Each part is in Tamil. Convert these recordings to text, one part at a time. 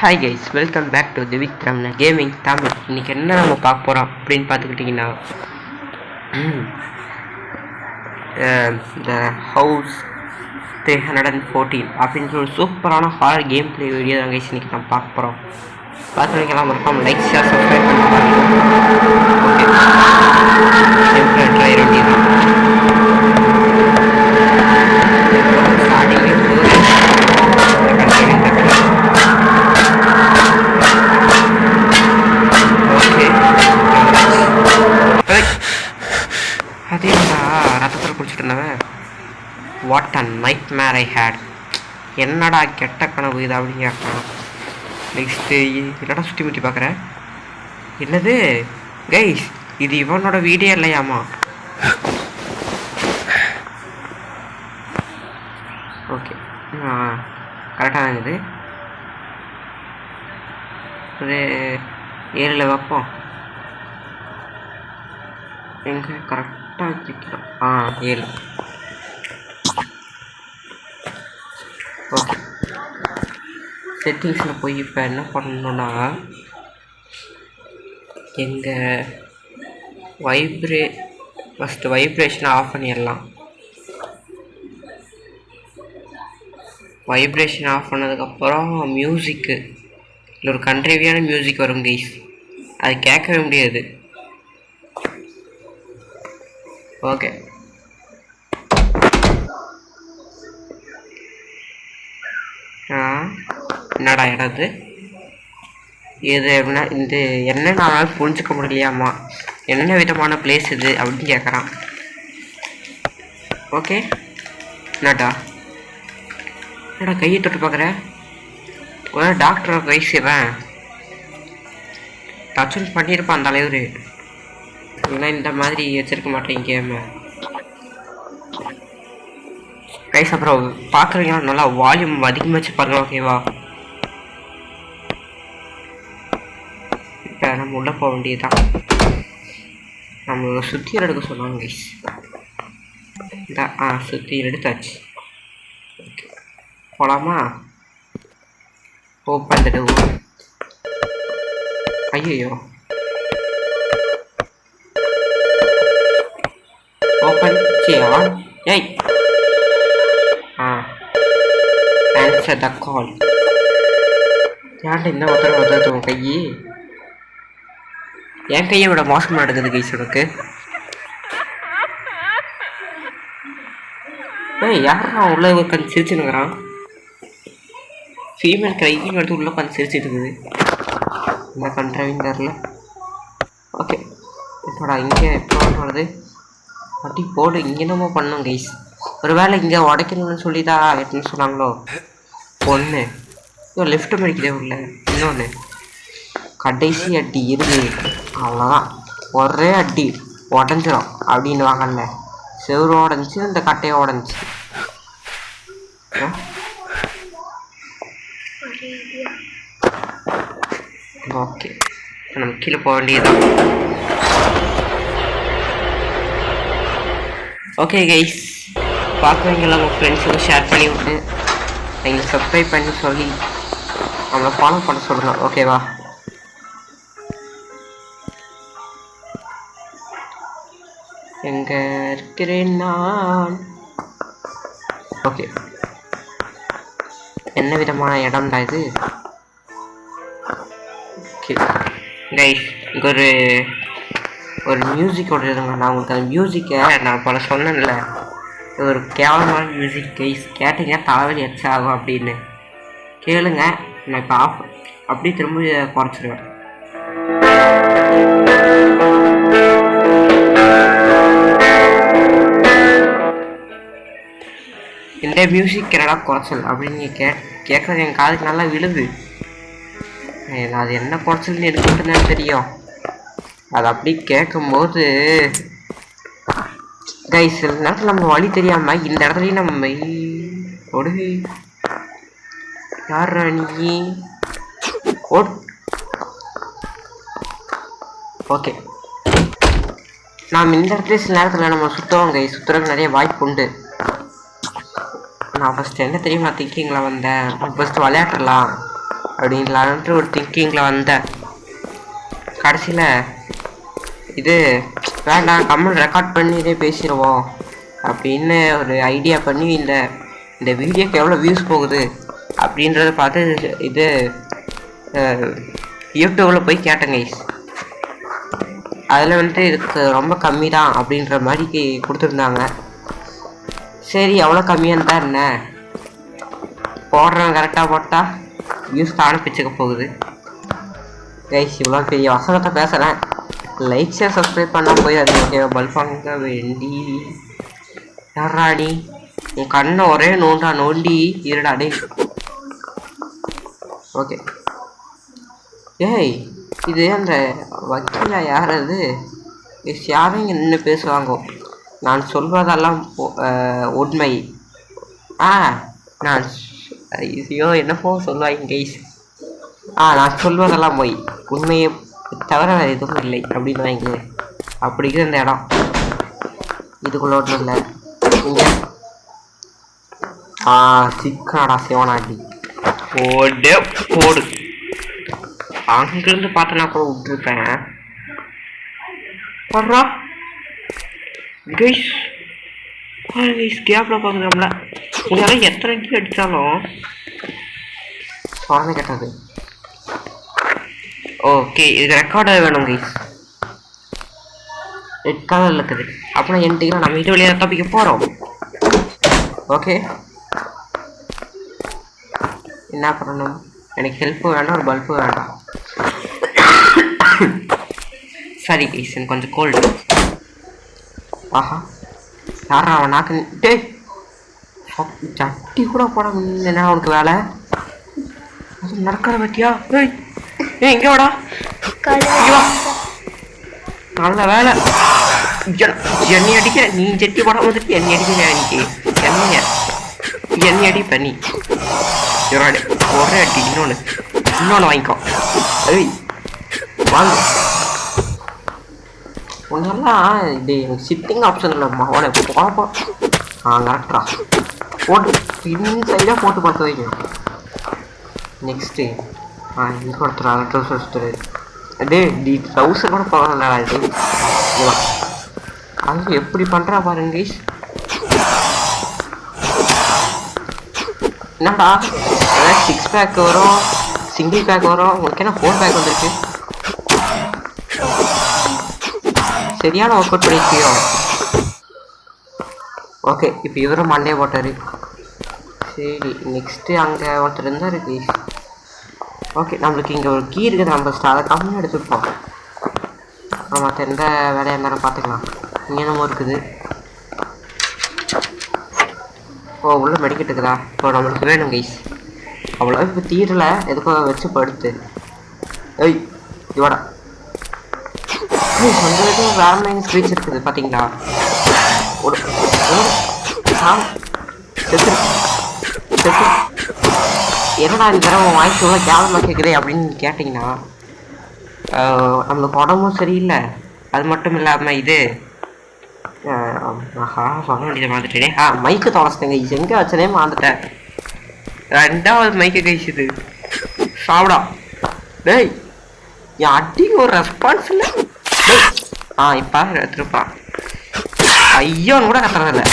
Hi guys, welcome back to the Vikram gaming Tamil. இன்றைக்கி என்ன நம்ம பார்க்க போகிறோம் அப்படின்னு பார்த்துக்கிட்டிங்கன்னா, த ஹவுஸ் 314 அப்படின்ற ஒரு சூப்பரான ஹாரர் கேம் பிளே வீடியோ தான் கைஸ் இன்றைக்கி நம்ம பார்க்க போகிறோம். பார்த்துக்கலாம் மறக்காமல் லைக் ஷேர் சப்ஸ்கிரைப் பண்ணி ஓகே ட்ரை வேண்டியதான். ரத்தத்தில் குடிச்சிட்டு இருந்தவன் what a nightmare I hate, என்னடா கெட்ட கனவு இது அப்படின்னு கேட்கலாம். நெக்ஸ்ட்டு என்னடா சுற்றி முற்றி பார்க்குறேன், என்னது கைஸ் இது இவனோட வீடியோ இல்லையாமா. ஓகே கரெக்டாக இருக்குது, ஒரு 7 வைப்போம். எங்கே கரெக்டாக வச்சுக்கலாம், 7. ஓகே, செட்டிங்ஸில் போய் இப்போ என்ன பண்ணணுன்னா, எங்கள் ஃபஸ்ட்டு வைப்ரேஷனை ஆஃப் பண்ணிடலாம். வைப்ரேஷன் ஆஃப் பண்ணதுக்கப்புறம் மியூசிக்கு இல்லை ஒரு கண்ட்ரிவியான மியூசிக் வரும் கைஸ், அது கேட்கவே முடியாது. ஓகே என்னடா இடது இது எப்படின்னா, இந்த என்ன நான் புரிஞ்சுக்க முடியலையாம்மா, என்ன விதமான பிளேஸ் இது அப்படின்னு கேட்குறான். ஓகே என்னடா கையை தொட்டு பார்க்குறேன், ஒரு டாக்டரை கை செய்வேன் டச் பண்ணியிருப்பான் அந்த அளவு. இல்லைன்னா இந்த மாதிரி வச்சிருக்க மாட்டேன் கேமு கைஸ். அப்புறம் பார்க்குறீங்கன்னா நல்லா வால்யூம் அதிகமாக வச்சு பாருங்க, ஓகேவா. இப்போ நம்ம உள்ளே போக வேண்டியதுதான், நம்ம சுத்தியல் எடுக்க சொல்லுவாங்க கைஸ். இந்த சுத்தியல் எடுத்தாச்சு. ஓகே போகலாமா, ஓப்பன் த டோர். ஐயோ ஓப்பன் செய்யலாம். ஏய் ஆன்சர் த கால். ஏன்டா இந்த ஒருத்தர் கை, என் கையை விட மோசமாக நடக்குது கைஸ் உனக்கு. யாரா உள்ள உட்காந்து சிரிச்சுனுங்கிறான், ஃபீமேல் கையும் எடுத்து உள்ள உட்காந்து சிரிச்சுட்டு இருக்குது. இந்த கண்ட்ரவிங் தெரில. ஓகே இப்போடா இங்கே எப்போ வருது அப்படி போடு, இங்கே நம்ம பண்ணோம் கைஸ். ஒரு வேளை இங்கே உடைக்கணும்னு சொல்லி தான் எட்டுன்னு சொன்னாங்களோ. ஒன்று லெஃப்ட் மடிக்கிறே உள்ள, இன்னொன்று கடைசி அடி இருந்து அவ்வளோதான், ஒரே அடி உடஞ்சிரும் அப்படின்னு வாங்கல. செவரு உடஞ்சி இந்த கட்டையை உடஞ்சி. ஓகே நம்ம கீழே போக வேண்டியதுதான். ஓகே கைஸ், பார்க்குறவங்கெல்லாம் உங்கள் ஃப்ரெண்ட்ஸுக்கு ஷேர் பண்ணி விட்டு எங்களை சப்ஸ்கிரைப் பண்ணி சொல்லி நம்மளை ஃபாலோ பண்ண சொல்லணும், ஓகேவா. எங்கே இருக்கிறேன் நான். ஓகே என்ன விதமான இடம்டா இது. ஓகே கைஸ், இங்கே ஒரு மியூசிக் ஓடுறதுங்க. நான் உங்களுக்கு அந்த மியூசிக்கை நான் பல சொன்னேன்ல, ஒரு கேவலமான மியூசிக் கைஸ். கேட்டீங்க தலைவலி எச்சாகும் அப்படின்னு கேளுங்க. நான் இப்போ ஆஃப் அப்படியே திரும்ப குறைச்சிருவேன். இந்த மியூசிக் என்னடா குறைச்சல் அப்படின்னு நீங்கள் கேட்குறது என் காதுக்கு நல்லா விழுது. அது என்ன குறைச்சல்னு எனக்கு மட்டும்தான் தெரியும். அது அப்படி கேட்கும்போது கைஸ், சில நேரத்தில் நம்ம வழி தெரியாமல் இந்த இடத்துலையும் நம்ம ஒடுகு யார் நீ ஓகே நாம் இந்த இடத்துல சில நேரத்தில் நம்ம சுற்றுவோம் கைஸ். சுற்றுறதுக்கு நிறைய வாய்ப்பு உண்டு. நான் ஃபஸ்ட்டு என்ன தெரியுமா திங்கிங்கில் வந்தேன், ஃபஸ்ட்டு விளையாட்டுலாம் அப்படின்லான்ட்டு ஒரு திங்கிங்கில் வந்தேன். கடைசியில் இது வேண்டாம், கம்மல் ரெக்கார்ட் பண்ணி இதே பேசிடுவோம் அப்படின்னு ஒரு ஐடியா பண்ணி இந்த வீடியோக்கு எவ்வளோ வியூஸ் போகுது அப்படின்றத பார்த்து இது யூடியூப்பில் போய் கேட்டேங்க. அதில் வந்துட்டு இதுக்கு ரொம்ப கம்மி தான் அப்படின்ற மாதிரி கொடுத்துருந்தாங்க. சரி எவ்வளோ கம்மியாக தான் என்ன, போடுறவன் கரெக்டாக போட்டால் வியூஸ் தானே பிச்சுக்க போகுது. கைஸ் இவ்வளோ பெரிய வசனத்தை பேசுகிறேன். லைக் ஷேர் சப்ஸ்கிரைப் பண்ணால் போய் அது ஓகே பல்பாங்க வேண்டி யாராடி உன் கண்ணை ஒரே நோண்டி இருடாடே. ஓகே ஏய் இது அந்த வக்கீலா யார் அது? யாரும் இங்கே நின்று பேசுவாங்க. நான் சொல்வதெல்லாம் உண்மை. நான் ஐயோ என்னப்போ சொல்லுவாங்க கைஸ். நான் சொல்வதெல்லாம் போய் உண்மையை தவிர வேறு எதுவும் இல்லை அப்படின்னு வாங்க. அப்படிங்கிற இந்த இடம் இதுக்குள்ள ஒன்றும் இல்லை. இங்கே சிக்கனடா சிவனாண்டி போடு. அங்கிருந்து பார்த்தனா கூட விட்டுருப்பேன். போடுறா கைஸ் கேப்ல பார்க்குறோம்ல. உங்களால் எத்தனை கீ அடித்தாலும் சொன்ன கேட்டது. ஓகே இது ரெக்கார்டாக வேணும் கைஸ். ரெட் கலரில் இருக்குது அப்படின்னா என்கிட்ட நம்ம இது வழியாக தப்பிக்க போகிறோம். ஓகே என்ன பண்ணணும்? எனக்கு ஹெல்ப்பு வேண்டாம், ஒரு பல்பு வேண்டாம். சரி கைஸ் எனக்கு கொஞ்சம் கோல்டு. ஆஹா யாரா அவன் நாக்கு டே சட்டி கூட போட என்ன உனக்கு வேலை? அது நடக்கிற பத்தியா? எங்கே வாடா நல்ல வேலை. எண்ணெய் அடிக்க நீ செட்டி போடாம வந்துட்டு எண்ணெய் அடிக்க இன்னைக்கு எண்ணெய் அடி பண்ணி ஒரே அடி. இன்னொன்று வாங்கிக்கோ. ஏய் வாங்க ஒன்றெல்லாம் இது எனக்கு சிட்டிங் ஆப்ஷன் இல்லைம்மா. அவனை போப்பா கரெக்டா போட்டு பின் சைடாக போட்டு பார்த்து வைங்க. நெக்ஸ்ட்டு இங்கே ஒருத்தர் ட்ரௌசர் வச்சுட்டு டே ட்ரௌசர் கூட போகல. இது அது எப்படி பண்ணுறா பாருங்க கைஸ். என்னடா அதாவது 6 பேக் வரும், சிங்கிள் பேக் வரும், உங்களுக்கு என்ன 4 பேக் வந்துருக்கு. சரியான ஒர்க் அவுட் பண்ணிக்கியோ. ஓகே இப்போ இவரும் மண்டே போட்டார். சரி நெக்ஸ்ட்டு அங்கே ஒருத்தர் இருந்தார் கைஸ். ஓகே நம்மளுக்கு இங்கே ஒரு கீ இருக்குது, நம்ம அதை கம்மியாக எடுத்துருப்போம். அப்புறம் மற்ற எந்த வேலையாக இருந்தாலும் பார்த்துக்கலாம். இங்கே நம்ம இருக்குது. உள்ள மெடிக்கெட் இருக்குதா? இப்போ நம்மளுக்கு வேணும் கைஸ். அவ்வளோ இப்போ தீரலை எதுக்கோ வச்சு படுத்து. ஏய் இவடா சொந்தத்துக்கு வேற லைன் ஸ்பீச் இருக்குது பார்த்தீங்களா? என்னடா இந்த தடவை வாய்ஸ் எவ்வளோ கேவலமாக கேட்குது அப்படின்னு கேட்டிங்கன்னா நம்மளுக்கு உடம்பும் சரியில்லை. அது மட்டும் இல்லாமல் இது சொல்ல வேண்டியதை மறந்துட்டேனே. மைக்கு தொலைச்சிட்டேங்க கைஸ். எங்கே வச்சனே மறந்துட்டேன். 2வது மைக்கு கைஸ் இது. சாப்பிடா டேய் என் அடிக்கு ஒரு ரெஸ்பான்ஸ் இல்லை. இப்போ எடுத்துருப்பா. ஐயோன்னு கூட கத்துறதில்ல.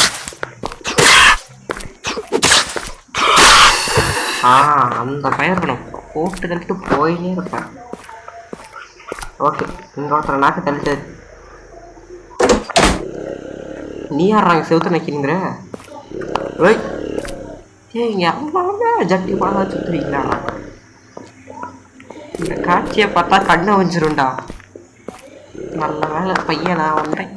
அந்த பையன் இருக்கணும். போட்டு தள்ளிட்டு போயினே இருப்பேன். ஓகே இங்கே ஒருத்தர் நாக்கு தள்ளிட்டு நீ யாராங்க செவுத்து நிற்கினுங்கிற? இங்கே எல்லாமே ஜட்டி பாடா சுற்றுறீங்களா? இந்த காட்சியை பார்த்தா கண்ணை வஞ்சிரும்டா. நல்ல வேலை பையன் நான் வந்தேன்.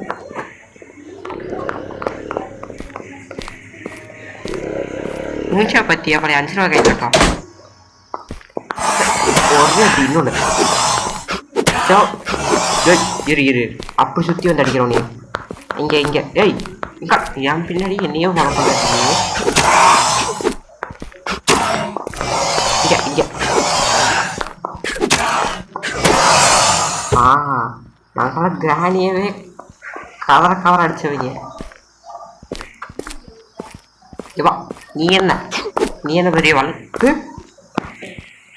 மூச்சா பற்றி அப்படி 5 ரூபா கைட்டோம். இன்னொன்று இரு அப்படி சுற்றி வந்து அடிக்கிறோம். நீ இங்கே ஏய் என் பின்னாடி என்னையோ ஃபாலோ பண்ணுறீங்க. இங்கே நாங்களாம் கிராணியவே கவர அடிச்சவங்க. இவா நீ என்ன பெரிய வளர்ப்பு?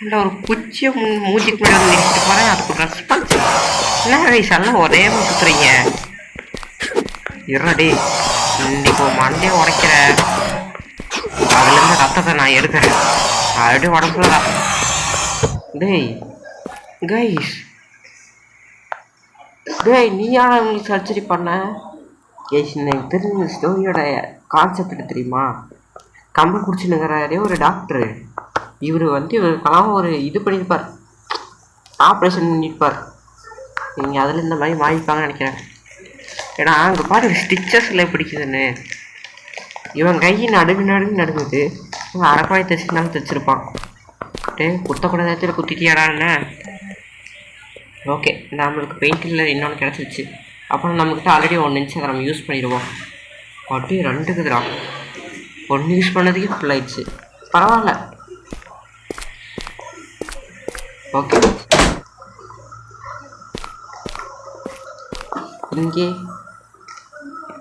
இல்லை ஒரு குச்சியை மூஞ்சிக்கு முன்னாடி வந்து நிறுத்திட்டு போகிறேன். அதுக்கு ரெஸ்பான்ஸ் என்ன கைஸ் எல்லாம் ஒரே சுற்றுறீங்க. இருடே இன்னைக்கு மண்டே உடைக்கிற அதுலேருந்து ரத்தத்தை நான் எடுக்கிறேன். அப்படியே உடம்புலதான். டேய் கைஸ் டேய் நீ யார் உங்களுக்கு சர்ஜரி பண்ண? கைஸ் எனக்கு தெரிஞ்ச ஸ்டோரியோட கான்செப்ட் தெரியுமா? கம்பல் குடிச்சுனுங்கிறாரே ஒரு டாக்டரு. இவருக்கெல்லாம் ஒரு இது பண்ணியிருப்பார், ஆப்ரேஷன் பண்ணியிருப்பார். நீங்கள் அதில் இந்த மாதிரி வாங்கிப்பாங்கன்னு நினைக்கிறேன். ஏன்னா அங்கே பாரு ஸ்டிச்சஸில் பிடிக்குதுன்னு. இவன் கை நடுங்குது. இவன் அரைப்பாய் தைச்சிருந்தாலும் தைச்சிருப்பான். டே குத்தக்கூட நேரத்தில் குத்திட்டியாடான்னு. ஓகே நம்மளுக்கு பெயின் கில்லர் இன்னொன்று கிடச்சிருச்சு. அப்புறம் நம்மக்கிட்ட ஆல்ரெடி ஒன்று இருந்துச்சு, அதை நம்ம யூஸ் பண்ணிடுவோம். அப்படியே 2 இருக்குதுடா. 1 யூஸ் பண்ணதுக்கே ஃபுல் ஆயிடுச்சு. பரவாயில்ல. ஓகே இங்கே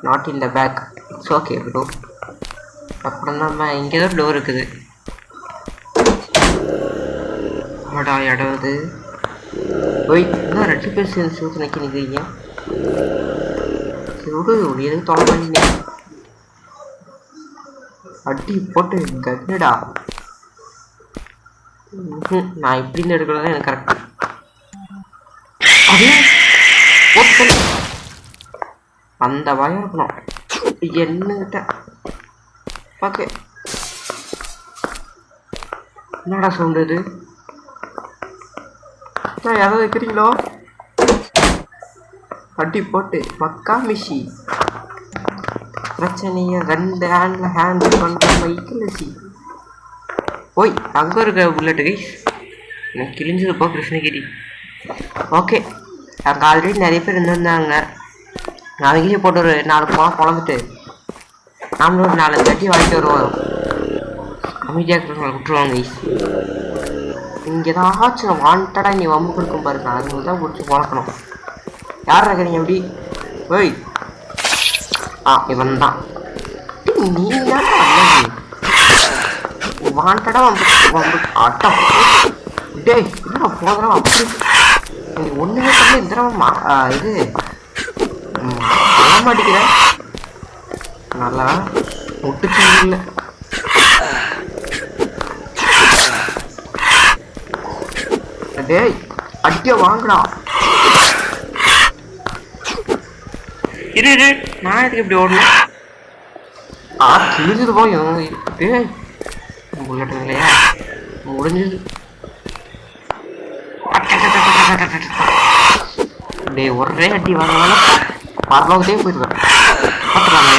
not in the back. It's okay bro. அப்புறம் நம்ம இங்கே தான் டோர் இருக்குது. ஆடா இடவது போய் இன்னும் 2 பேர் சேர்ந்து சூத்து நிற்கிறீங்க. விடு எதுக்கு தொலை பண்ணி அடி போட்டு கட்டடா. நான் இப்படின்னு எடுக்கிறதா எனக்கு கரெக்ட். அந்த பயம் இருக்கணும் என்னகிட்ட. ஓகே என்னடா சவுண்ட் இது? யாராவது வைக்கிறீங்களோ? அடி போட்டு மக்கா மிஷி பிரச்சனையை 2 ஹேண்டில் ஹேண்டில் பண்ணுற மைக்கிலசி. ஓய் அங்கே இருக்க புல்லட்டு கைஸ் எனக்கு கிழிஞ்சதுப்போ கிருஷ்ணகிரி. ஓகே அங்கே ஆல்ரெடி நிறைய பேர் இருந்திருந்தாங்க. அவங்களே போட்டு ஒரு 4 பழம் குழந்துட்டு நம்மளும் ஒரு 4 தட்டி வாங்கிட்டு வருவோம். அமைதியாக இருக்கிறவங்களை விட்டுருவாங்க கைஸ். இங்கே ஏதாச்சும் வாண்டடாக நீ வம்பு கொடுக்கும் பாருங்க, அது தான் பிடிச்சி பழக்கணும். யார் இருக்கிறீங்க எப்படி? ஓய் இவன் தான். நீ தான் வாண்டடா வம்பு ஆட்டம். டேய் என்ன போதும் அப்படி ஒன்றுமே பண்ணி இந்த இது மாட்டிக்கிற நல்லா விட்டுச்சு இல்லை. டேய் அடிக்க வாங்கடா. இரு நான் எதுக்கு இப்படி ஓடணும்? கிழிஞ்சது போய் டேய் புல்லட்டு இல்லையா முடிஞ்சது. டே ஒரே அடி வாங்கினால பரவாயில்லே போயிருவேன். பார்த்துக்கலாம்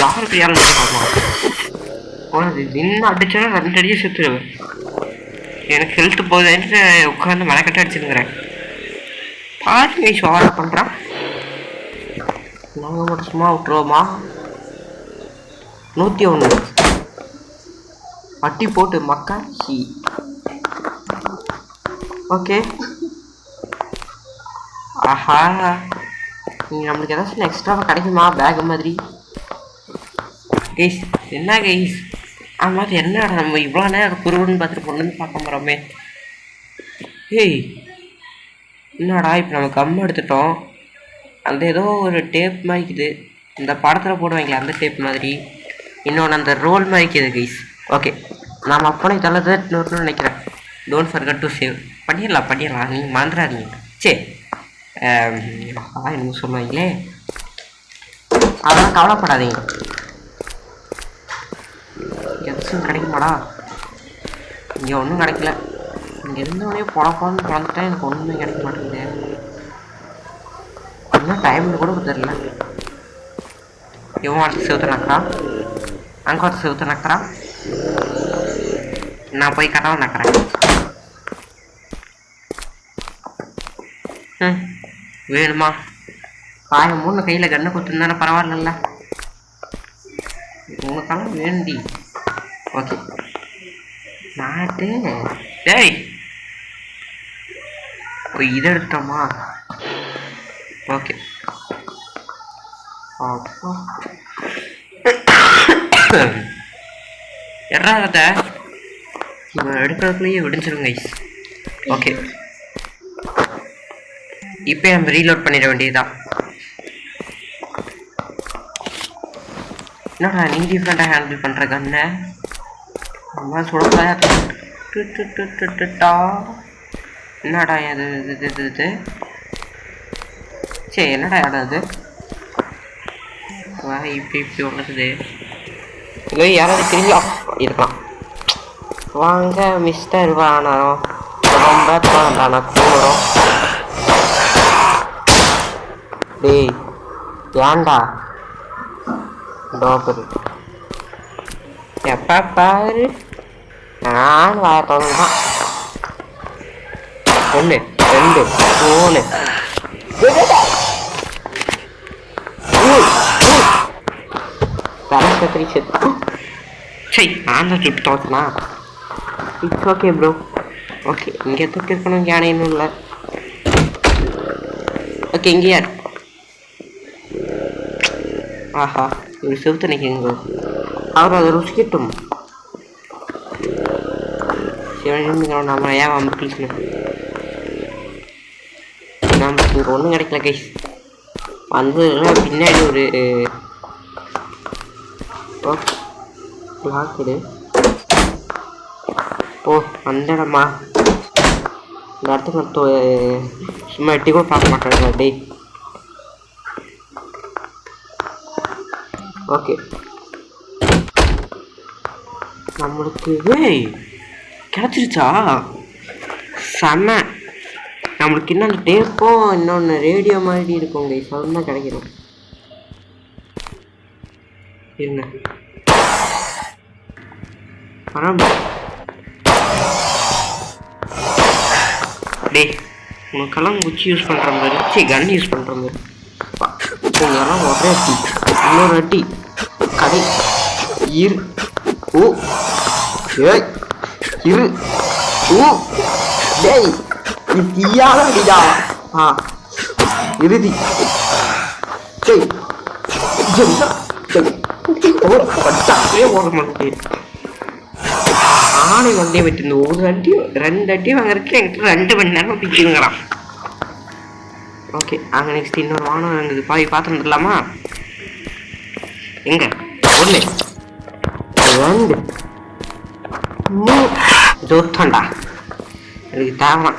யாருக்கு யாரும் பார்க்கலாம். இன்னும் அடிச்சா 2 அடியே செத்துருவேன். எனக்கு ஹெல்த்து போகுதுன்ட்டு உட்காந்து மலைக்கட்ட அடிச்சுருக்கிறேன். பாருங்க ஷோரா பண்ணுறான். நாங்கள் மட்டும் சும்மா விட்டுருவோமா? 101 அட்டி போட்டு மக்கா சி. ஓகே ஆஹா நீங்கள் நம்மளுக்கு ஏதாச்சும் எக்ஸ்ட்ராவாக கிடைக்குமா பேக் மாதிரி? கைஸ் என்ன கைஸ் ஆமாம் என்ன நம்ம இவ்வளோ நேரம் குருவன்னு பார்த்துட்டு பொண்ணுன்னு பார்க்க போகிறோமே. ஏய் என்னடா இப்போ நம்ம கம் எடுத்துட்டோம். அந்த ஏதோ ஒரு டேப் மாதிரிக்குது, இந்த படத்தில் போடுவாங்களே அந்த டேப் மாதிரி. இன்னொன்று அந்த ரோல் மாதிரிக்குது கைஸ். ஓகே நாம் அப்போனே தள்ளதுன்னு நினைக்கிறேன். Don't forget to save. பண்ணிடலாம் நீங்கள் மறந்துடாதீங்க. சரி என்ன சொல்லுவாங்களே அதெல்லாம் கவலைப்படாதீங்க. எதாச்சும் கிடைக்குமாடா? இங்கே ஒன்றும் கிடைக்கல. இங்கே இருந்தவனே பொழப்பான்னு குழந்துட்டா எனக்கு ஒன்றுமே கிடைக்க மாட்டேங்குது. இன்னும் டைமில் கூட தெரியல. இவன் ஒருத்தர் செவுத்த நக்கிறா, அங்கே ஒருத்தர் செவுத்த நக்கிறா. நான் போய் கதவை நக்கிறேன். வேணுமா? 1003 கையில் கண்ணை கொடுத்துருந்தானே பரவாயில்லல்ல. உனக்கெல்லாம் வேண்டி. ஓகே நாட்டு டேய் இதை எடுத்துட்டோமா? ஓகே எறாத இவன் எடுக்கிறதுக்குள்ளேயே விடிஞ்சிடும் கைஸ். ஓகே, இப்போ நம்ம ரீலோட் பண்ணிட வேண்டியதுதான். என்னடா நீ டிஃப்ரெண்ட்டாக ஹேண்டில் பண்ணுற கண்ணை ரொம்ப சுடக்கூடாது. என்னடா அது இது சரி, என்னடா இடம் அது இப்படி ஒன்றுக்குது. இல்லை யாராவது தெரிஞ்சா இருக்கலாம். வாங்க மிஸ்டர் வானம் ரொம்ப தானே கூறும். டேய் ஏன்டா டோப்பரு எப்போ பாரு நான் வாயத்தான். 1 2 3 சரி நான் தான் சுட்டு தோத்தனா. It's okay bro. ஓகே இங்கே எதுக்கு இருக்கணும், யானையும் இல்லை. ஓகே இங்கே யார்? ஆஹா ஒரு செவுத்து நிற்கிறீங்க. அவர் அதை ருசிக்கட்டும். சிவன் நம்ம ஏன் வம்பு கிழிக்கணும்? நமக்கு இங்கே ஒன்றும் கிடைக்கல கைஸ். வந்து பின்னாடி ஒரு பிளாக்குடு. ஓ அந்த இடமா? இந்த இடத்துக்கு நான் சும்மா எட்டி கூட பார்க்க மாட்டேன் டே. ஓகே நம்மளுக்கு கிடச்சிருச்சா? செம்ம. நம்மளுக்கு இன்னும் அந்த டேப்பும் இன்னொன்று ரேடியோ மாதிரி இருக்கும் கைஸ், அதுதான் கிடைக்கணும். இருங்க பரவாயில்ல டே. உனக்கெல்லாம் குச்சி யூஸ் பண்ணுற மாதிரி சரி கன் யூஸ் பண்ணுற மாதிரி உங்களெல்லாம் ஒரே அட்டி இன்னொரு அட்டி கடை இரு ஓ ஏய் இரு ஓ டேய் இது தீயால அடிடா. இறுதி ஓட மாட்டேன். ஆணை வந்தே விட்டு ஒரு அடி 2 அடி வாங்கறதுக்கு என்கிட்ட 2 மணி நேரம் பிச்சுங்களாம். ஓகே அங்கே நெக்ஸ்ட் இன்னொரு வானம் இருக்குது, பார்த்துட்டு இருக்கலாமா? எங்க 1 2 3 ஜோத்தாண்டா எனக்கு தேவை.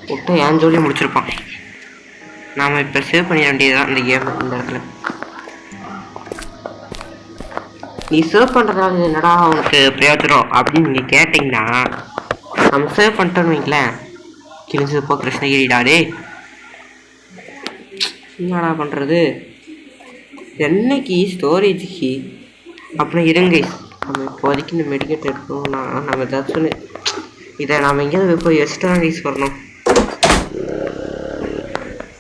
விட்ட ஏன் சொல்லி முடிச்சிருப்பான். நாம் இப்போ சேவ் பண்ணிட வேண்டியதுதான் இந்த கேம். இந்த இடத்துல நீ சேவ் பண்ணுறதால என்னடா அவனுக்கு பிரயோஜனம் அப்படின்னு நீங்கள் கேட்டிங்கன்னா, நம்ம சேவ் பண்ணிட்டோன்னு வைங்களேன், கிழிஞ்சது போ கிருஷ்ணகிரிடாடே. என்னடா பண்ணுறது? என்னைக்கு ஸ்டோரேஜுக்கு அப்புறம் இருங்க. நம்ம இப்போதைக்கு இந்த மெடிக்கேட் எடுக்கணும்னா நம்ம ஏதாச்சும் இதை நாம் எங்கேயாவது போய் வச்சுட்டு தான் கைஸ் வரணும்.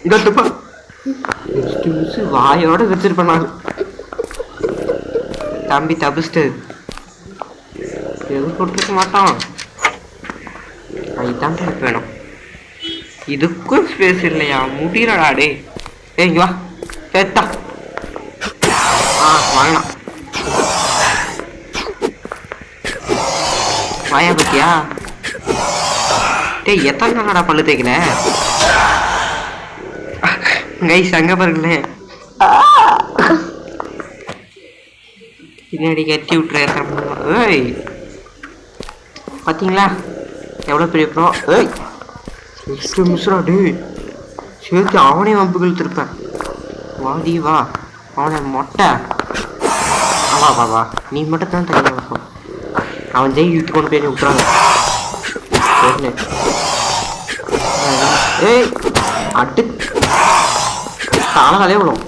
இங்கப்பா வாயோட வச்சிருப்பேன் நான். தம்பி தப்பிச்சிட்டு எதுவும் கொடுத்துருக்க மாட்டான். அதுதான் எனக்கு வேணும். இதுக்கும் ஸ்பேஸ் இல்லையா? முடியலடா டே. இங்க வா சேத்தா. வாங்கலாம் வாயா பத்தியா? டேய் எத்தனை நாளடா பல்லு தேய்க்கல கைஸ்? அங்க பாருங்களேன், பின்னாடி கட்டி விட்டுற. ஏய் பார்த்தீங்களா எவ்வளோ பெரிய ப்ரோ? ஏய் மிஸ்ரா டே சேர்த்து அவனே வம்பு இழுத்துருப்பேன். வாடி வா அவனை மொட்டை. வா வா வா நீ மட்டும் தான் தனியாக வைப்போம். அவன் ஜெய் இழுத்து கொண்டு போய் விட்டுறாங்க. ஏய் அட்டு காலகாலே விடும்.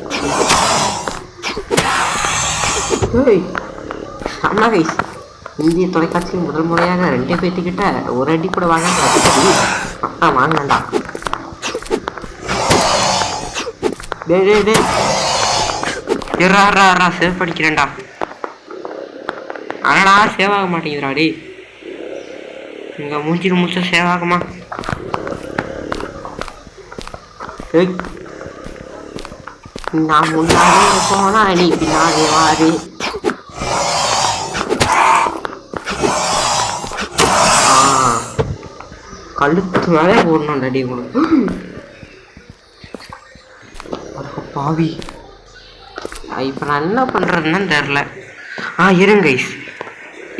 ஏய் அண்ணா கைஸ், இந்திய தொலைக்காட்சியில் முதல் முறையாக 2 பேர்த்துக்கிட்ட ஒரு அடி கூட வாங்க அப்பா வாங்கண்டா. டே டே டே ரா சேவ் படிக்கிறேன்டா. ஆனாடா சேவ் ஆக மாட்டேங்குதுடா டே. இங்கே மூஞ்சிட்டு முடிச்சா சேவ் ஆகுமா? ஏய் நான் முன்னாலே போனா நீ பின்னாலே வாரு. கழுத்து மேலே போடணும் டடி உங்களுக்கு. பாவி இப்போ நான் என்ன பண்ணுறதுன்னு தெரில. இருங்க கைஸ்,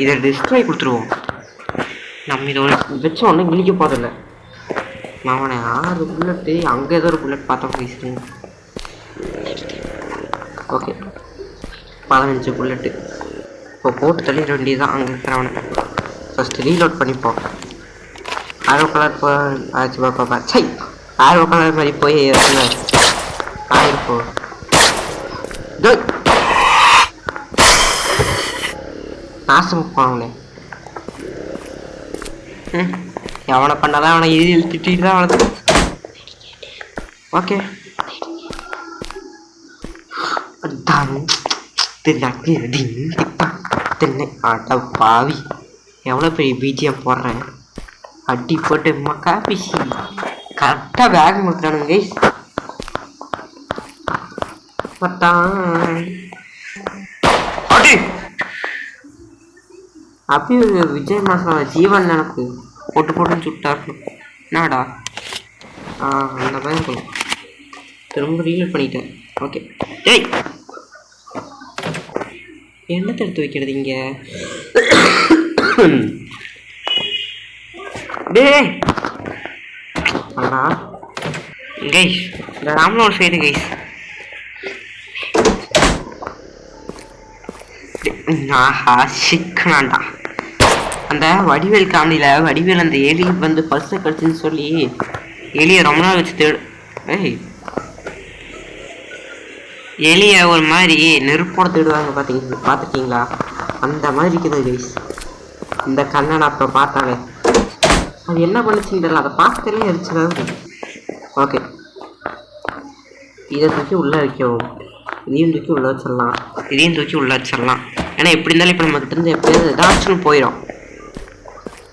இதை டிஸ்ட்ராய் கொடுத்துருவோம். நம்ம இதை ஒன்று வச்சு ஒன்றும் கிழிக்க போதில்லை. அவனை 6 புல்லட்டு அங்கே ஏதோ ஒரு புல்லட் பார்த்தா பேசுறேன். ஓகே 15 புல்லட்டு இப்போ போட்டு தள்ளிட வேண்டியதுதான். அங்கே இருக்கிறவனை ஃபஸ்ட்டு ரீலோட் பண்ணிப்போம். ஆரோ கலர் ஆச்சு பாப்பா. சை, ஆரோ கலர் மாதிரி போய் ஆயிருப்போம். நாசம் போனவனே. எவனை பண்ணாதான் அவனை எதிரில் திட்டிட்டு தான் அவனை. ஓகே பாவி எவ்வளோ பெரிய பிஜிஎம் போடுறேன். அடி போட்டு மக்கா பிசி கரெக்டாக பேக் முடிச்சானுங்க கைஸ். அப்படி விஜய் மாசம் ஜீவன் எனக்கு போட்டு போட்டுன்னு சுட்டாரு. என்னடா அந்த மாதிரி இருக்கும். திரும்ப ரீலோட் பண்ணிட்டேன். ஓகே டேய் என்னத்தை எடுத்து வைக்கிறது இங்கே? டேய் அண்ணா கைஸ், இந்த ராமனோட சைடு கைஸ். சிக்கனாண்டா அந்த வடிவேல் காமெடியில் வடிவேல் அந்த எலி வந்து பர்ஸை கடிச்சுன்னு சொல்லி எலியை ரொம்ப நாள் வச்சு தேடு. எலியை ஒரு மாதிரி நெருப்போட தேடுவாங்க பார்த்துருக்கீங்களா? அந்த மாதிரி இருக்குது கைஸ் இந்த கண்ணை. நான் அப்புறம் பார்த்தாலே அது என்ன பண்ணுச்சுன்னு தெரியல. அதை பார்க்கறதுலே எரிச்சலாக. ஓகே இதை தூக்கி உள்ளே வைக்கவும், இதையும் தூக்கி உள்ளே வச்சிடலாம், இதையும் தூக்கி உள்ளே வச்சிடலாம். ஏன்னா எப்படி இருந்தாலும் இப்போ நம்மக்கிட்ட இருந்து எப்படியாவது ஏதாச்சும் போயிடும்.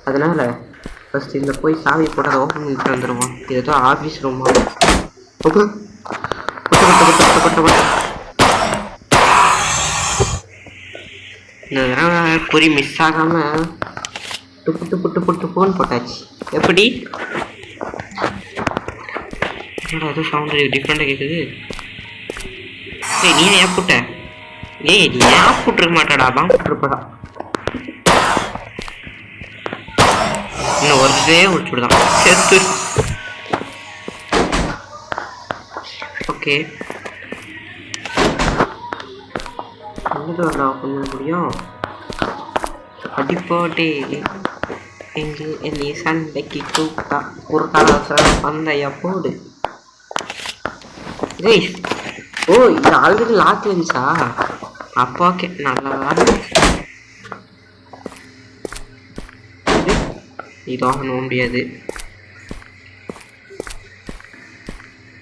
அதனால் ஃபஸ்ட் இதில் போய் சாவி போட்டு அதை ஓப்பன் பண்ணிட்டு வந்துடுவோம். இது ஏதோ ஆஃபீஸ் ரூமா. ஓகே இந்த தடவை பொறி மிஸ் ஆகாமல் புட்டு போட்டாச்சு. எப்படி ஏதோ சவுண்டு டிஃப்ரெண்டாக கேட்குது. நீ ஏன் புட்ட? நீ ஏன் புட்டுருக்க மாட்டாடா? தான் புட்டுருப்படா. இன்னும் ஒரே ஒழிச்சுடுதான் சேர்த்து. ஓகே என்னது பண்ண முடியும்? அடிப்போட்டே எங்கே என்னை சண்டைக்கு கூப்பிட்டா ஒரு காலம் பந்தையா போடு. ஓ இது ஆல்ரெடி லாக் இருந்துச்சா? அப்போ ஓகே நல்லா இது ஆகணும் முடியாது.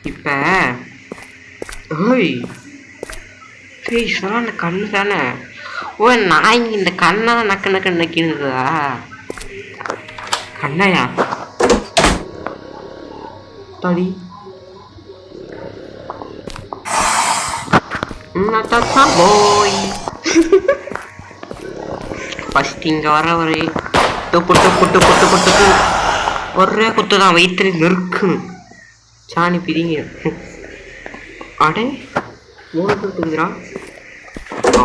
இப்போ அந்த கண்ணு தானே. ஓ நான் இந்த கண்ணா நக்கு நக்கினுதா? கண்ணையா தடி போய் ஃபஸ்ட் இங்கே வர ஒரு புட்டு ஒரே குத்து தான் வயிற்று நெருக்கணும். சாணி பிரிங்க. அடே 3 குத்துங்கிறா.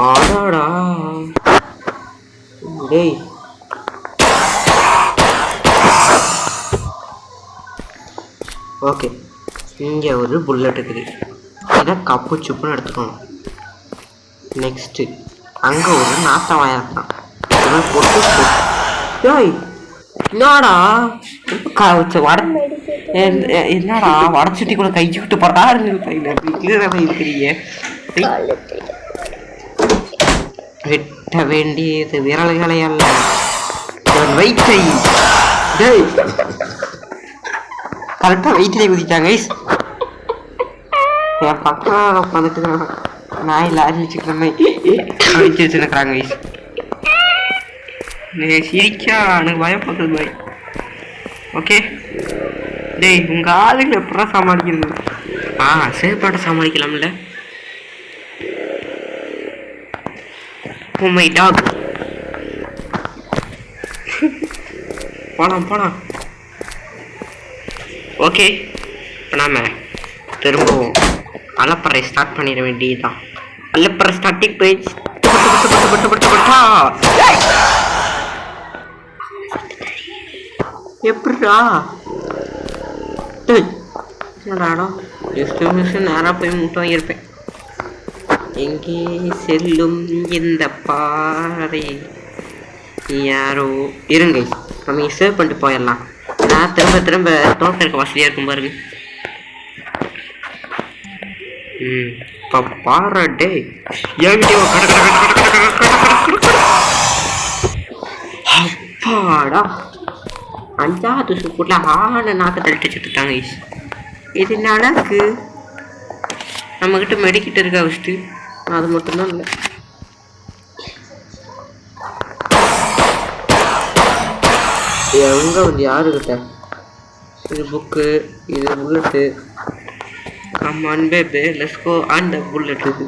ஆடாடா டேய் ஓகே இங்கே ஒரு புல்லட் இருக்குது. இதை கப்பு சுப்புன்னு எடுத்துக்கணும். நெக்ஸ்ட்டு அங்கே ஒரு நாட்டம் வாயிருக்கான். போட்டு டேய் என்னடா என்னடா வடச்சுட்டி கூட கைச்சு விட்டு போடுறீங்க. வெட்ட வேண்டியது விரல்களை அல்ல வயிற்றை. கரெக்டாக வயிற்றிலே குதிச்சாங்க. என் பக்கம் உட்காந்துட்டு நாய் லாரி வச்சுக்கிறமே வச்சு வச்சுருக்கிறாங்க. சிரிக்கா எனக்கு பயப்படுறது பாய். ஓகே டேய் உங்கள் ஆளுங்களை எப்படா சமாளிக்கிறது? சேப்பாட்டை சமாளிக்கலாம்ல. Oh my dog. போலாம். ஓகே, இப்போ நாம திரும்பவும் அலப்பறை ஸ்டார்ட் பண்ணிட வேண்டியதுதான். அலப்பறை ஸ்டார்டிங் பேஜ். எப்படிடா நேராக போய் முட்டை வாங்கியிருப்பேன். எங்கே செல்லும் இந்த பாறை யாரோ இருங்க. நம்ம சேவ் பண்ணிட்டு போயிடலாம். நான் திரும்ப தோட்டம் இருக்க வசதியாக இருக்கும் பாருங்க. இப்போ பாரு டே அப்பாடா 5வது சூப்புல ஆன நாக்க தள்ளிட்டு செத்துட்டாங்க. இது நடக்கு. நம்மக்கிட்ட மெடிக்கிட்ட இருக்கா ஃபஸ்ட்டு, அது மட்டும்தான் இல்லை. எங்கே வந்து யாருக்கிட்ட இது புக்கு, இது bullet. Come on baby let's go on the bullet. இது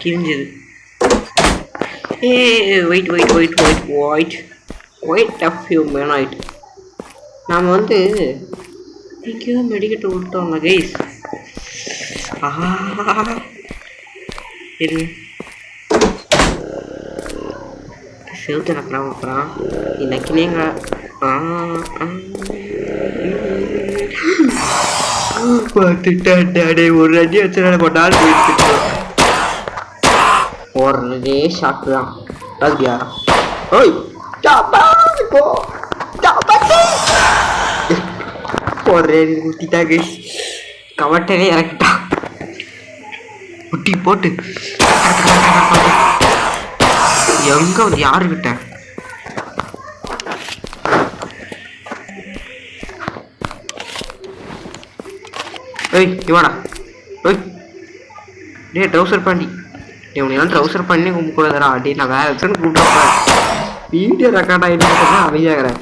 கிழிஞ்சது. Wait a few minutes. நாம் வந்து எங்கேயோ மெடிக்கிட்ட விட்டோம்ல கைஸ். இருங்க, செவுத்து நக்கலாம் அப்புறம் நக்கினேங்க. பார்த்துட்டாடே ஒரு அடி வச்சு போட்டால் ஒரே ஷாக்கு தான். அப்படியா? ஓய் ஒரே குத்திட்டா கைஸ். கவட்டையே இறக்கிட்டான் குட்டி போட்டு. எங்க வந்து யாருக்கிட்ட இவாடா டே ட்ரௌசர் பண்ணி இவனையெல்லாம் ட்ரௌசர் பண்ணி கும்பிக்கூடாதுடா. அடி நான் வேற வச்சுன்னு கூப்பிட்றேன். வீடியோ ரெக்கார்ட் ஆகிட்டு அமைதியாகிறேன்.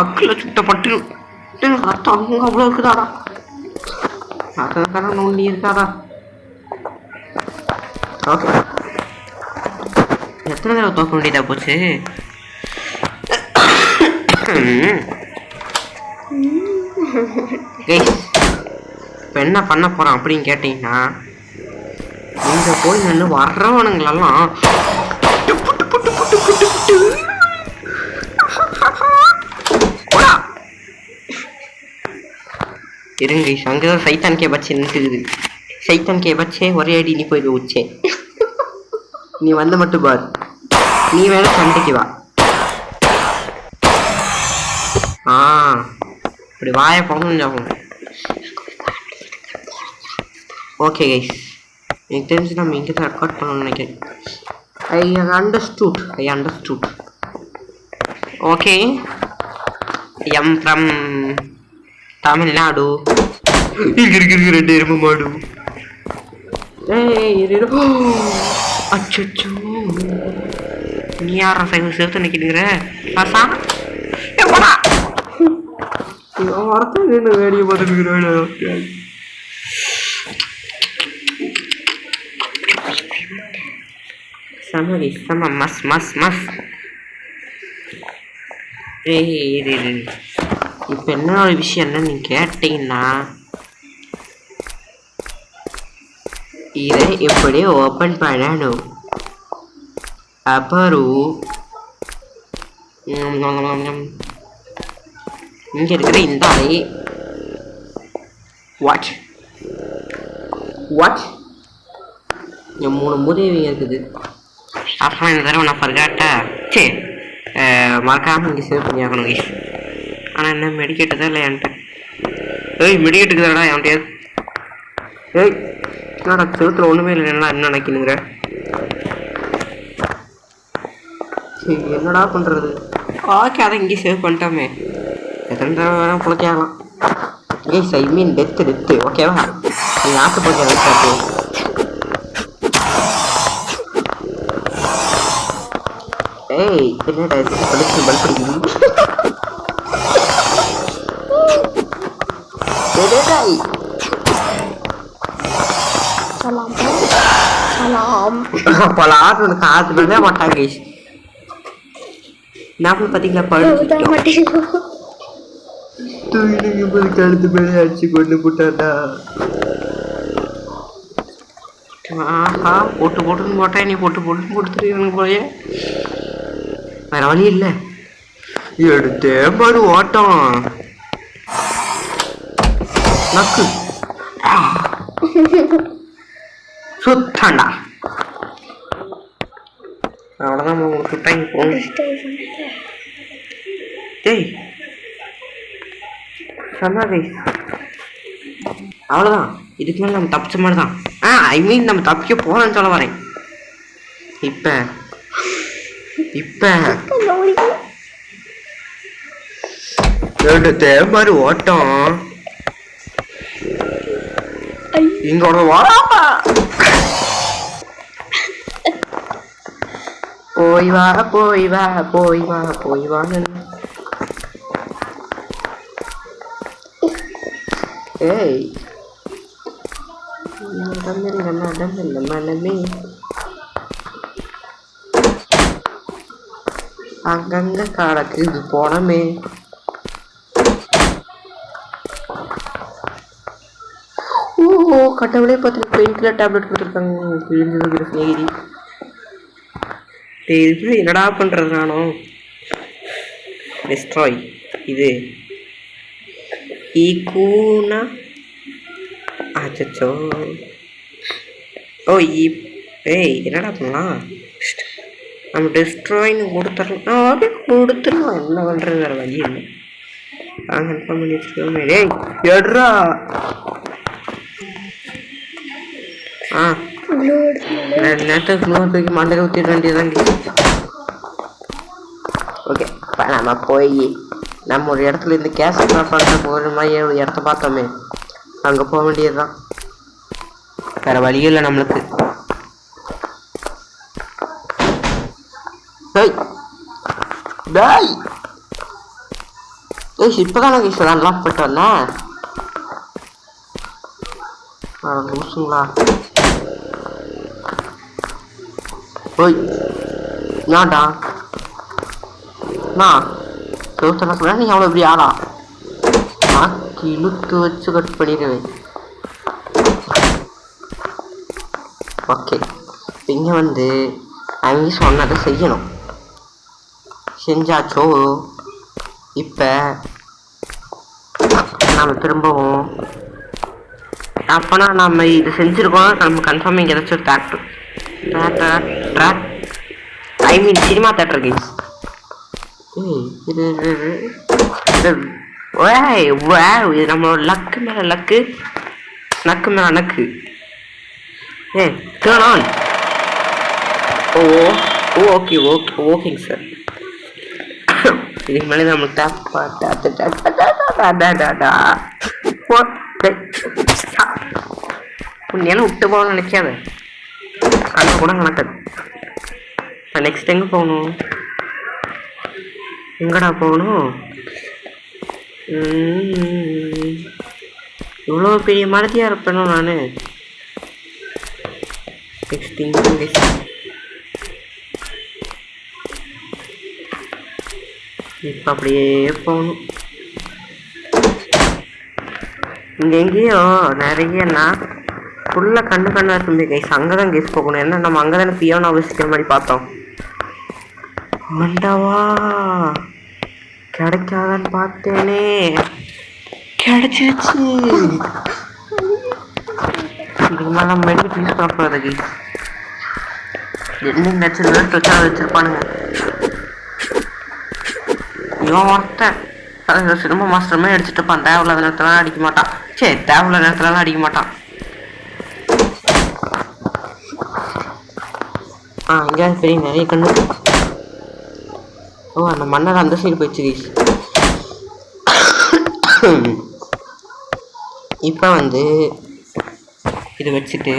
அக்கில் சுட்டப்பட்டு ரத்தம் அங்கே அவ்வளோ இருக்குதாடா. அதான் நோண்டி இருக்காடா. ஓகே, எத்தனை தடவை தோக்க வேண்டியதா போச்சு. இப்போ என்ன பண்ண போகிறோம் அப்படின்னு கேட்டிங்கன்னா, இங்கே போய் நின்று வர்றவனுங்களெல்லாம் இருங்க. அங்கேதான் சைத்தான் கே பச்சை நின்றுக்குது. சைத்தான் கே பச்சே ஒரே அடி நீ போய் உச்சே. நீ வந்து மட்டும் பார், நீ வேணா சண்டைக்கு வா. இப்படி வாய போகணும். ஓகே கைஸ், எனக்கு தெரிஞ்சு நம்ம இங்கே தான் ரெக்கார்ட் பண்ணணும்னு நினைக்கிறேன். I understood. Okay, am from Tamil Nadu. இங்க இருக்கிற 2 எருமை மாடு. அச்சோ, நீ யாரா சேர்த்து நிற்கிடுங்கிற பாசா? வரத்தான் நின்று வேடிக்கை பார்த்துருக்கிறேன். செம மஸ். இப்போ என்ன ஒரு விஷயம் என்னன்னு நீங்கள் கேட்டீங்கன்னா, இதை எப்படி ஓப்பன் பண்ணணும். அப்புறம் இங்கே இருக்கிற இந்த அறை வாட் இங்கே 3 மூதேவிங்க இருக்குது. அப்புறம் இந்த தடவை நான் ஃபர்காட்டா சரி மறக்காமல் இங்கே சேவ் பண்ணி ஆகணும் கைஸ். ஆனால் என்ன மெடிக்கேட்டு தான் இல்லை என்கிட்ட. மெடிக்கேட்டுக்குதாடா என்கிட்ட. என்னடா செவத்தில் ஒன்றுமே இல்லை, என்ன நினைக்கணுங்கிற. சரி என்னடா பண்ணுறது. ஓகே, அதை இங்கே சேவ் பண்ணிட்டோமே. எத்தனை தடவை வேணால் பிழைக்கலாம் கைஸ். ஐ மீன் டெத்து ஓகேவா. நீங்கள் ஆசைப்படுற என்னடா படிச்சு பல்படிக்குது. டேய் சலாம் சலாம் அப்போலாம் ஆட்டு காற்று பண்ணவே மாட்டாங்க கைஸ். நாற்பது பார்த்தீங்களா படுத்து கழுத்து மேலே அடிச்சு கொண்டு போட்டாடா. ஆஹா போட்டு போட்டுன்னு போட்டேன், நீ போட்டு போட்டுன்னு கொடுத்துருங்க போலயே. வேற வழி இல்லை, எடுத்தே பாரு ஓட்டம் நக்கு சுத்தாண்டா. அவ்வளோதான் உங்களுக்கு சுட்டாங்க போகும். டேய் சொன்னா அவ்வளோதான், இதுக்கு மேலே நம்ம தப்பிச்ச மாதிரி தான். ஐ மீன் நம்ம தப்பிக்க போகிறோன்னு சொல்ல வரேன். இப்போ மாதிரி ஓட்டம் இங்கோட வாப்பா போய் வா போய் வா போய் வா போய் வாங்க. ஏய் மனமே அங்கங்க காடக்கு இது போனமே. ஓ கட்டவிலே பார்த்து பெயின் கில்லர் டேப்லெட் கொடுத்துருக்காங்க. கிழிஞ்சது ஸ்நேகிதி. இது என்னடா பண்றது நானும். டிஸ்ட்ராய் இது ஈக்கூனா அச்சோ. ஓ ஏய் என்னடா பண்ணலாம், நம்ம டிஸ்ட்ராயின்னு கொடுத்துடலாம். ஓகே கொடுத்துடலாம், என்ன பண்ணுறது வேறு வழி இல்லை. கன்ஃபார்ம் பண்ணி வச்சுருக்கோமே. டேய் எடுறா. நேரத்துக்கு நூறு தூக்கி மண்டையில் ஊற்றிட வேண்டியதான். ஓகே இப்போ நம்ம போய் நம்ம ஒரு இடத்துல இருந்து கேஸ் பண்ணுறதுக்கு ஒரு மாதிரி ஒரு இடத்த பார்த்தோமே, அங்கே போக வேண்டியது தான். வேறு வழியும் இல்லை நம்மளுக்கு. டேய் இப்போதான் கேஸ் அன்லாக் பண்ணிட்டு வந்தேன். லூசுங்களா. ஓய் ஏன்டா சொல்ல நீ அவ்வளோ இப்படி ஆடா இழுத்து வச்சு கட் பண்ணிடுவேன். ஓகே இங்கே வந்து அவங்க சொன்னதை செய்யணும். செஞ்சாச்சோ. இப்போ நம்ம திரும்பவும் அப்போனா நம்ம இது செஞ்சுருக்கோம். நம்ம கன்ஃபார்ம் இங்கே ஏதாச்சும் theatre I mean cinema theatre games. இது நம்மளோட லக்கு மேலே லக்கு, நக்கு மேலே நக்கு. Turn on. Oh okay okay ஓகேங்க சார். இதுக்கு மேலே நம்மளுக்கு உன்னையெல்லாம் விட்டு போகணும்னு நினைக்காத, கண்ண கூட நடக்காது. நெக்ஸ்ட் எங்கே போகணும், எங்கடா போகணும்? இவ்வளோ பெரிய மரத்தியாக இருப்பேனோ நான். நெக்ஸ்ட் இங்கே இப்போ அப்படியே போகணும். இங்கே எங்கேயோ நிறையண்ணா ஃபுல்லாக கண்ணு இருக்குது கைஸ். அங்கே தான் கேஸ் போகணும். ஏன்னா நம்ம அங்கே தானே பியோனா அவசிக்கிற மாதிரி பார்த்தோம். மண்டவா கிடைக்காதான்னு பார்த்தேனே, கிடைச்சிருச்சு. இதுக்கு மேலே நம்ம மெடிக்கல் யூஸ் பண்ண போகிறது கைஸ். என்னைக்கு நச்சு வச்சா வச்சுருப்பானுங்க. இவன் ஒருத்தன் சினிமா மாஸ்டருமே அடிச்சுட்டு இருப்பான். தேவையில்லாத நேரத்துலாம் அடிக்க மாட்டான். சரி தேவையில்லாத நேரத்துலலாம் அடிக்க மாட்டான். எங்கேயாவது பெரிய நிறைய கண்ணு. ஓ அந்த மன்னர் அந்த சைடு போயிடுச்சு கைஸ். இப்போ வந்து இது வச்சுட்டு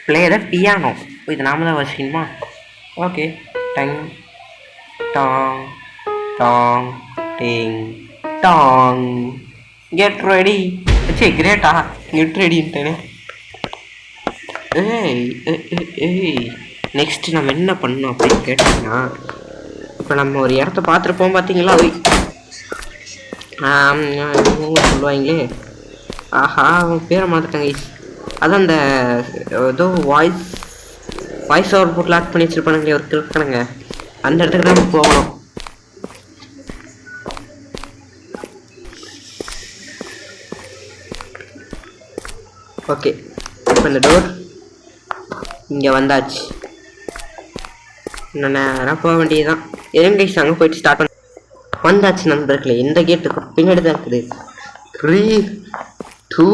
பிளேயரை பியானோ இது நாம தான் வச்சுக்கணுமா? ஓகே டங் டாங் டாங் டிங் டாங் கெட் ரெடி. சரி கிரேட்டா நியூட்ரடின்ட்டேனே. ஏய் ஏய் நெக்ஸ்ட் நம்ம என்ன பண்ணோம் அப்படின்னு கேட்டிங்கன்னா, இப்போ நம்ம ஒரு இடத்த பார்த்துருப்போம் பார்த்தீங்களா? சொல்லுவாங்களே, ஆஹா அவன் பேரை மாற்றிட்டாங்க. அதான் அந்த ஏதோ வாய்ஸ் ஓவர் போட்டு லாக் பண்ணி வச்சுருப்பானுங்களே ஒரு இருக்கணுங்க, அந்த இடத்துக்கு தான் நம்ம போகணும். ஓகே, இப்போ இந்த டோர் இங்கே வந்தாச்சு. இன்னும் நேராக போக வேண்டியதுதான். எங்க அங்கே போயிட்டு ஸ்டார்ட் பண்ண வந்தாச்சு நண்பர்களே. இந்த கேட்டுக்கு பின்னாடி தான் இருக்குது. 3 2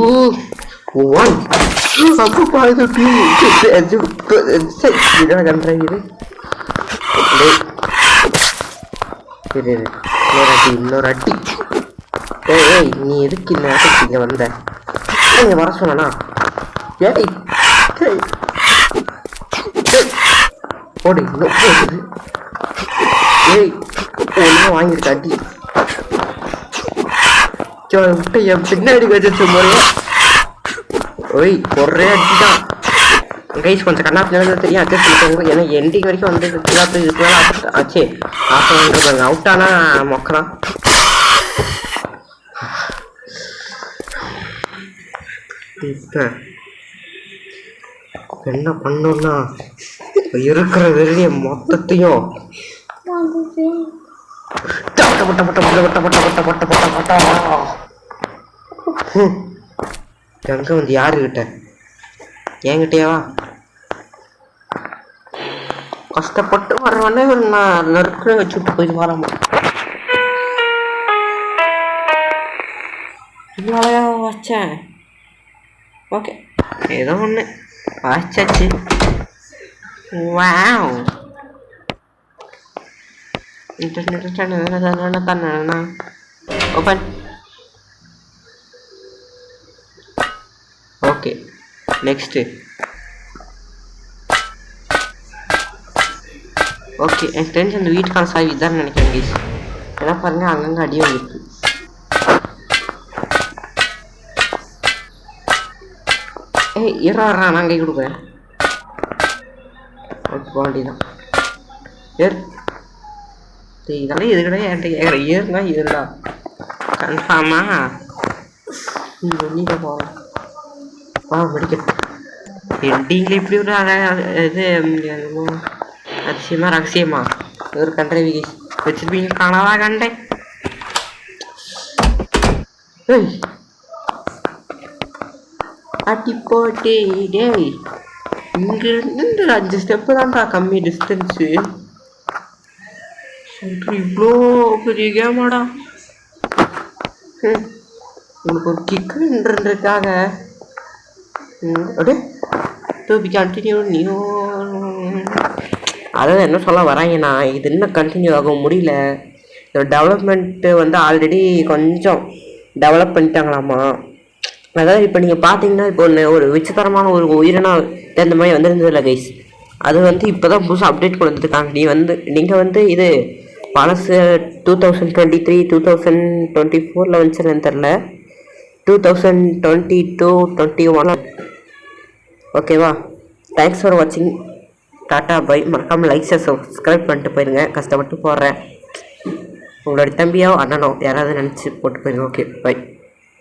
1 அப்போ பாருங்க இன்னொரு அட்டி. ஏய் நீ எதுக்கு இந்த இடத்துக்கு இங்கே வந்த? நீங்க வர சொன்னா ஏய் போடு இன்னும் போகுது. ஏய் ஒன்றும் வாங்கியிருக்க அடி விட்டு என் பின்னாடி வச்சு முறையா. ஓய் ஒரே அடி தான் கைஸ். கொஞ்சம் கண்ணாப்பினால தெரியும் அட்ஜஸ்ட் பண்ணிக்கோங்க. ஏன்னா எண்டிங் வரைக்கும் வந்து இதுக்கு மேலே ஆச்சு. பாருங்க அவுட் ஆனா மொக்கலாம். இப்போ என்ன பண்ணோம்னா இருக்கிற வெளிய மொத்தத்தையும் எங்க வந்து யாருக்கிட்ட என்கிட்டயாவா கஷ்டப்பட்டு வரவனே நான் நறுக்கு வச்சுட்டு போய் வராம இவ்வளோயா வச்சேன். ஓகே ஏதோ ஒன்று வாச்சாச்சு. Wow open. Okay next. Okay எனக்கு தெரிஞ்சு அந்த வீட்டுக்கான சாவி இதான் நினைக்கிறேன் கைஸ். ஏன்னா பாருங்க அங்கங்கே அடி வந்துருக்கு. ஏய் இருறா நான் கை கொடுக்குறேன். ஓகே போக வேண்டியதான். இதெல்லாம் எது கிடையாது என்கிட்ட கேட்குறேன். ஏறுனா ஏறுடா கன்ஃபார்மா நீ வெளியில போகலாம். வா மெடிக்கல் எண்டிங்கில் இப்படி ஒரு இது என்னமோ அதிசயமா ரகசியமா ஒரு கண்ட்ரி வச்சிருப்பீங்க காணாதா கண்டேன். ஏய் அட்டி போட்டே டேய் இங்கிருந்து 5 ஸ்டெப்பு தான்டா கம்மி டிஸ்டன்ஸு. இவ்வளோ பெரிய கேமாடா. உங்களுக்கு ஒரு கிக்குன்றதுக்காக அப்படியே டூபி கண்டினியூ நியூ. அதாவது என்ன சொல்ல வராங்கன்னா, இது இன்னும் கண்டினியூ ஆக முடியல. இந்த டெவலப்மெண்ட்டு வந்து ஆல்ரெடி கொஞ்சம் டெவலப் பண்ணிட்டாங்களாமா. அதாவது இப்போ நீங்கள் பார்த்தீங்கன்னா இப்போ ஒரு விசித்திரமான ஒரு உயிரினம் இந்த மாதிரி வந்துருந்ததில்ல கைஸ். அது வந்து இப்போ தான் புதுசாக அப்டேட் கொடுத்துருக்காங்க. நீங்கள் வந்து இது பழசு 2023 2024 வந்துச்சுன்னு தெரில, 2022 21. ஓகேவா? தேங்க்ஸ் ஃபார் வாட்சிங். Tata bye. மறக்காமல் லைக் சப்ஸ்கிரைப் பண்ணிட்டு போயிருங்க. கஷ்டப்பட்டு போடுறேன். உங்களோட தம்பியோ அண்ணனோ யாராவது நினச்சி போட்டு போயிருங்க. Okay bye.